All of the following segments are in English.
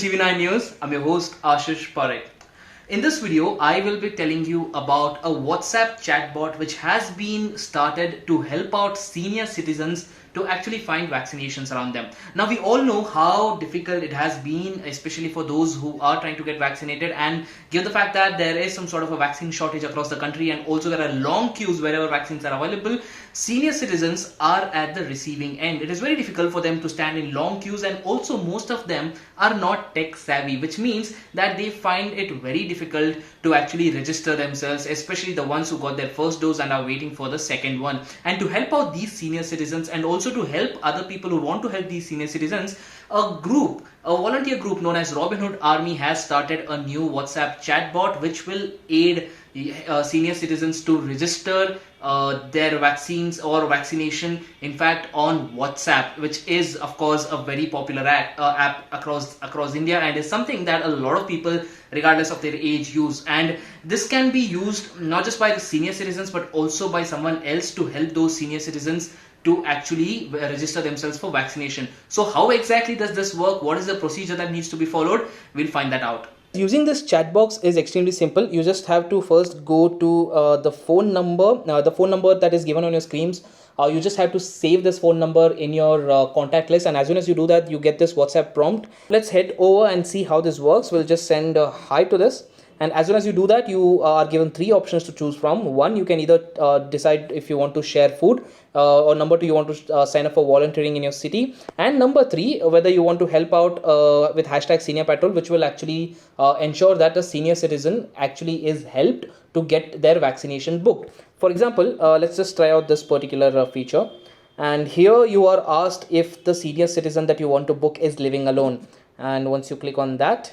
TV9 News. I'm your host Ashish Parekh. In this video, I will be telling you about a WhatsApp chatbot which has been started to help out senior citizens to actually find vaccinations around them. Now, we all know how difficult it has been, especially for those who are trying to get vaccinated, and given the fact that there is some sort of a vaccine shortage across the country and also there are long queues wherever vaccines are available, senior citizens are at the receiving end. It is very difficult for them to stand in long queues, and also most of them are not tech savvy, which means that they find it very difficult to actually register themselves, especially the ones who got their first dose and are waiting for the second one. And to help out these senior citizens and also to help other people who want to help these senior citizens, a volunteer group known as Robin Hood Army has started a new WhatsApp chatbot which will aid senior citizens to register their vaccines or vaccination, in fact, on WhatsApp, which is of course a very popular app across India, and is something that a lot of people, regardless of their age, use. And this can be used not just by the senior citizens but also by someone else to help those senior citizens to actually register themselves for vaccination. So how exactly does this work? What is the procedure that needs to be followed? We'll find that out. Using this chat box is extremely simple. You just have to first go to the phone number that is given on your screens. You just have to save this phone number in your contact list, and as soon as you do that, you get this WhatsApp prompt. Let's head over and see how this works. We'll just send a hi to this. And as soon as you do that, you are given three options to choose from. One, you can either decide if you want to share food, or number two, you want to sign up for volunteering in your city, and number three, whether you want to help out with hashtag Senior Patrol, which will actually ensure that a senior citizen actually is helped to get their vaccination booked. For example, let's just try out this particular feature. And here you are asked if the senior citizen that you want to book is living alone. And once you click on that,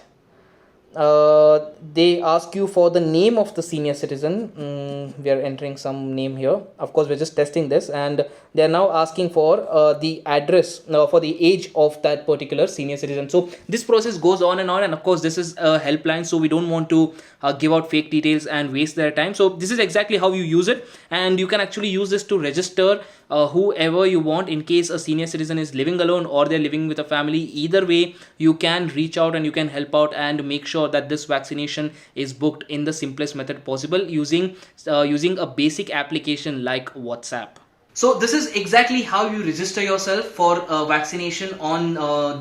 they ask you for the name of the senior citizen. We are entering some name here. Of course, we're just testing this, and they are now asking for the address for the age of that particular senior citizen. So this process goes on, and of course this is a helpline, so we don't want to give out fake details and waste their time. So this is exactly how you use it, and you can actually use this to register whoever you want in case a senior citizen is living alone or they're living with a family. Either way, you can reach out and you can help out and make sure that this vaccination is booked in the simplest method possible using a basic application like WhatsApp. So this is exactly how you register yourself for vaccination on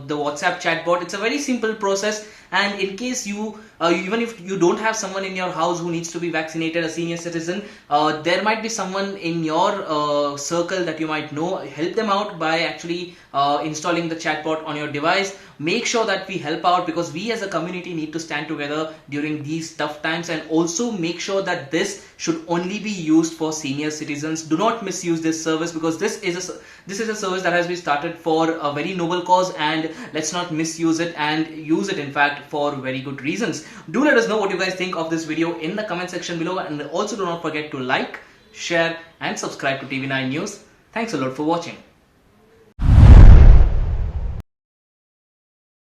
the WhatsApp chatbot. It's a very simple process, and in case you even if you don't have someone in your house who needs to be vaccinated, a senior citizen, there might be someone in your circle that you might know. Help them out by actually installing the chatbot on your device. Make sure that we help out, because we as a community need to stand together during these tough times, and also make sure that this should only be used for senior citizens. Do not misuse this service, because this is a service that has been started for a very noble cause, and let's not misuse it and use it in fact for very good reasons. Do let us know what you guys think of this video in the comment section below, and also do not forget to like, share and subscribe to TV9 News. Thanks a lot for watching.